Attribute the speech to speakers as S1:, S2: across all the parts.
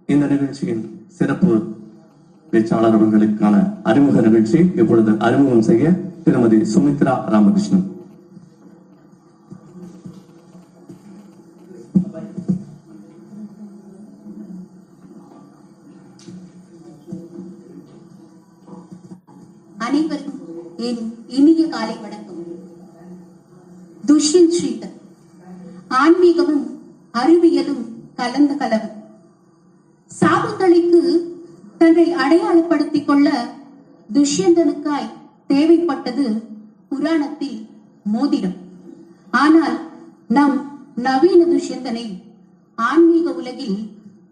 S1: இந்த நிகழ்ச்சியின் சிறப்பு பேச்சாளர் அவர்களுக்கான அறிமுக நிகழ்ச்சி இப்பொழுது அறிமுகம் செய்ய திருமதி சுமித்ரா ராமகிருஷ்ணன்.
S2: அனைவருக்கும் என் இனிய காலை வணக்கம். துஷ்யந்த் ஸ்ரீதர் ஆன்மீகமும் அறிவியலும் கலந்த கலவை. சாகுந்தலைக்கு தன்னை அடையாளப்படுத்திக் கொள்ள துஷ்யந்தனுக்காய் தேவைப்பட்டது புராணத்தில் மோதிரம். ஆனால் நம் நவீன துஷ்யந்தனை ஆன்மீக உலகில்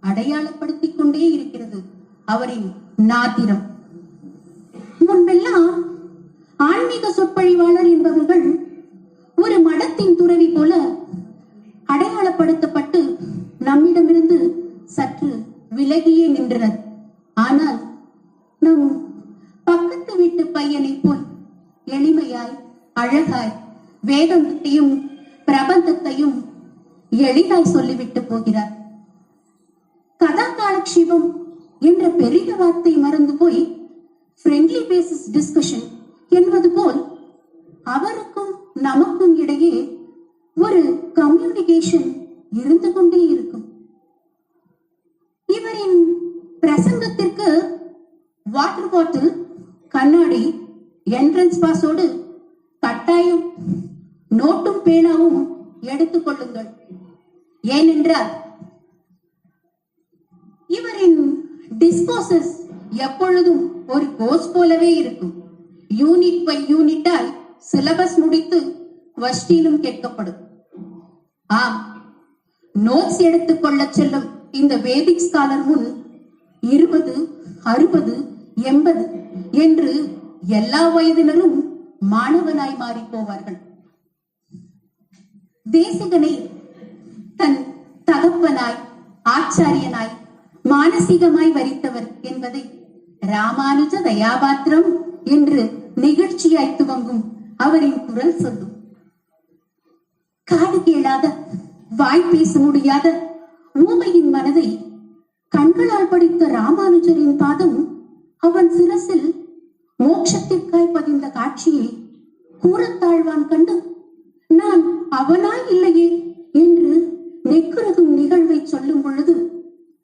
S2: அடையாளப்படுத்திக் கொண்டே இருக்கிறது அவரின் நாத்திரம். முன்பெல்லாம் ஆன்மீக சொற்பொழிவாளர் என்பவர்கள் ஒரு மடத்தின் துறவி போல அடையாளப்படுத்தப்பட்டு நம்மிடமிருந்து சற்று விலகியே நின்றனர். ஆனால் நம் பக்கத்து வீட்டு பையனை போல் எளிமையாய் அழகாய் வேதத்தையும் பிரபந்தத்தையும் எளிதாய் சொல்லிவிட்டு போகிறார். கதா காலக்ஷேபம் என்ற பெரிய வார்த்தை மறந்து போய் ஃப்ரெண்ட்லி பேசிஸ் டிஸ்கஷன் என்பது போல் அவருக்கும் நமக்கும் இடையே ஒரு கம்யூனிகேஷன் இருந்து கொண்டே இருக்கும். இவரின் பிரசங்கத்திற்கு வாட்டர் பாட்டில், கண்ணாடி, என்ட்ரன்ஸ் பாஸோடு கட்டாயம் நோட்டும் பேனாவும் எடுத்துக் கொள்ளுங்கள். ஏனென்றால் இவரின் டிஸ்கோர்சஸ் எப்பொழுதும் ஒரு கோர்ஸ் போலவே இருக்கும். யூனிட் பை யூனிட்டாய் சிலபஸ் முடித்து கொஸ்டினும் கேட்கப்படும். ஆம், நோட்ஸ் எடுத்துக்கொள்ள செல்லும் இந்த வேதிக் ஸ்காலர் முன் 20, 60, 80 என்று எல்லா வயதினரும் மாணவனாய் மாறி போவார்கள். தேசிகனை தன் தகப்பனாய், ஆச்சாரியனாய், மானசீகமாய் வரித்தவர் என்பதை ராமானுஜ தயாபாத்திரம் என்று நிகழ்ச்சியாய் துவங்கும் அவரின் குரல் சொல்லும். காது கேளாத, வாய் பேச முடியாத ஊமையின் மனதை கண்களால் படித்த ராமானுஜரின் பாதம் அவன் சிரசில் மோட்சத்திற்காய் பதிந்த காட்சியை கூறத்தாழ்வான் கண்டு நான் அவனாய் இல்லையே என்று நெக்குறதும் நிகழ்வை சொல்லும் பொழுது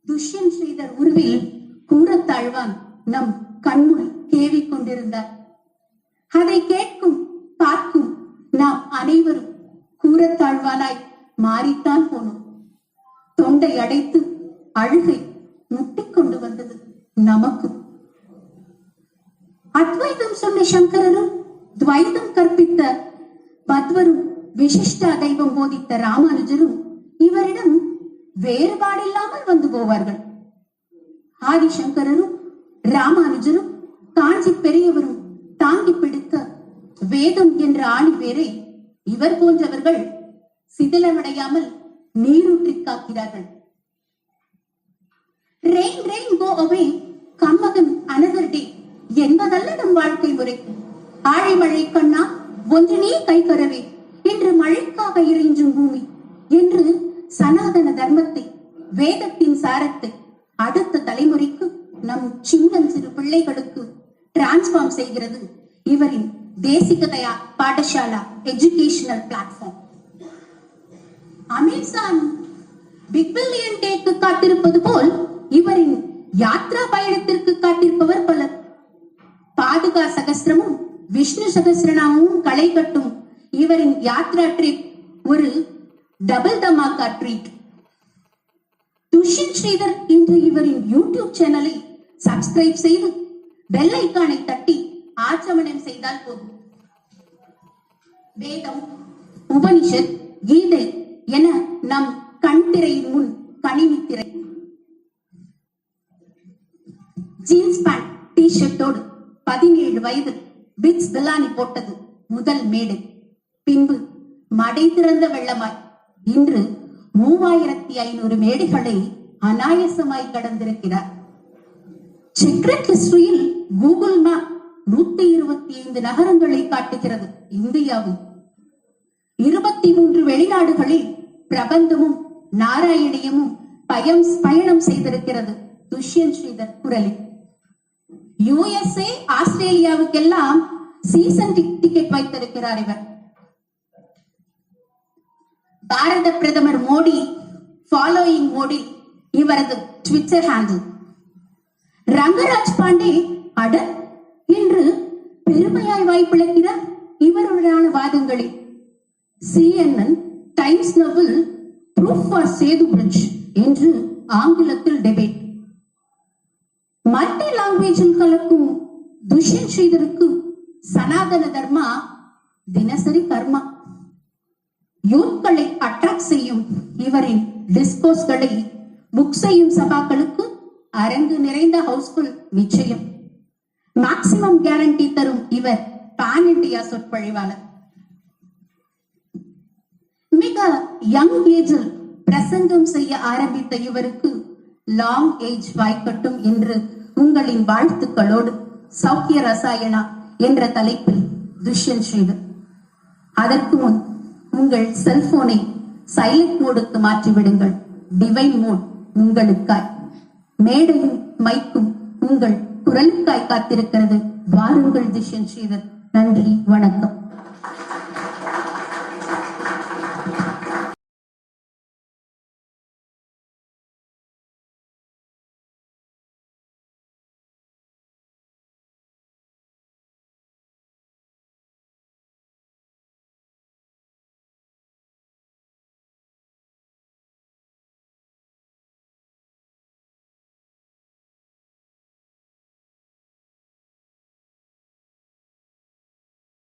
S2: துஷ்யந்த் ஸ்ரீதர் உருவில் கூறத்தாழ்வான் நம் கண்முள் கேவிக் கொண்டிருந்தார். அதை கேட்கும் பார்க்கும் நாம் அனைவரும் கூறத்தாழ்வானாய் மாறித்தான் போனோம். தொண்டை அடைத்து அழுகை முட்டிக்கொண்டு வந்தது நமக்கும். அத்வைதம் சொன்ன சங்கரரும் துவைதம் கற்பித்த மத்வரும் விசிஷ்டா தெய்வம் போதித்த ராமானுஜரும் இவரிடம் வேறுபாடில்லாமல் வந்து போவார்கள். ஆதிசங்கரரும் ராமானுஜரும் காஞ்சி பெரியவரும் தாங்கி பிடித்த வேதம் என்ற ஆணி வேரை இவர் போன்றவர்கள் சிதிலமடையாமல் நீரூற்றி காக்கிறார்கள். ரெயின் ரெயின் கோ அவே, கம் அகைன் அனதர் டே என்பதல்ல நம் வாழ்க்கை முறை. ஆழை மழை கண்ணா ஒன்றினே கை கரவே என்று மழைக்காக இறைஞ்சும் பூமி என்று சனாதன தர்மத்தை, வேதத்தின் சாரத்தை அடுத்த தலைமுறைக்கு, நம் சின்னஞ்சிறு பிள்ளைகளுக்கு டிரான்ஸ்பார்ம் செய்கிறது இவரின் தேசிகதயா பாடசாலா educational platform. Amazon big billion டேக்கு காத்திருப்பது போல் இவரின் யாத்ரா பயணத்திற்கு காத்திருப்பவர் பலர். பாதுகா சகஸ்திரமும் விஷ்ணு சகஸ்திரநாமமும் களை கட்டும் இவரின் யாத்ரா ட்ரிப் ஒரு டபுள் தமாக்கா ட்ரீட். துஷ்யந்த் ஸ்ரீதர் என்ற இவரின் யூடியூப் சேனலை சப்ஸ்கிரைப் செய்து பெல் ஐகானை தட்டி ஆச்சமனம் செய்தால் போதும். வேதம், உபனிஷத், கீதை என நம் கண் திரையின் முன் கணினி திரை. ஜீன்ஸ் பேண்ட் டி ஷர்ட்டோடு 17 வயதில் பிட்ஸ் பிலானி போட்டது முதல் மேடை. பின்பு மடை திறந்த வெள்ளமாய் இன்று 3500 மேடைகளை அனாயசமாய் கடந்திருக்கிறார். செக்ரெட் ஹிஸ்டரியில் கூகுள் மேப் 125 நகரங்களை காட்டுகிறது இந்தியாவில். 23 வெளிநாடுகளில் பிரபந்தமும் நாராயணியமும் பயணம் செய்திருக்கிறது துஷ்யந்த் ஸ்ரீதர் குரலில். USA, ஆஸ்திரேலியாவுக்கெல்லாம் சீசன் டிக்கெட் வைத்திருக்கிறார் இவர். பாரத பிரதமர் மோடி ஃபாலோயிங் மோடி இவரது ட்விட்டர் ஹேண்டில். ரங்கராஜ் பாண்டே அட என்று பெருமையாய் வாய்ப்பிழக்கிறார் இவருடனான வாதங்களில். CNN டைம்ஸ் நோவில் ப்ரூஃப் ஃபார் சேது பிரிட்ஜ் என்று ஆங்கிலத்தில் டிபேட். மல்டி லாங்குவேஜில் கலக்கும் துஷ்யந்த் ஸ்ரீதருக்கு சனாதன தர்மா தினசரி கர்மா. யூத்களை அட்ராக்ட் செய்யும் இவரின் டிஸ்கோஸ்களை புக் செய்யும் சபாக்களுக்கு அரங்கு நிறைந்த ஹவுஸ்ஃபுல் நிச்சயம். மேக்சிமம் கேரண்டி தரும் இவர் பான் இண்டியா சொற்பொழிவாளர். மிக யங் ஏஜில் பிரசங்கம் செய்ய ஆரம்பித்த இவருக்கு லாங் ஏஜ் வாய்க்கட்டும் என்று உங்களின் வாழ்த்துக்களோடு சௌக்கிய ரசாயனா என்ற தலைப்பில் துஷ்யந்த் ஸ்ரீதர். அதற்கு முன் உங்கள் செல்போனை சைலண்ட் மோடுக்கு மாற்றிவிடுங்கள். டிவைன் மோட் உங்களுக்காய். மேடையும் மைக்கும் உங்கள் குரலுக்காய் காத்திருக்கிறது. வாருங்கள் துஷ்யந்த் ஸ்ரீதர். நன்றி, வணக்கம்.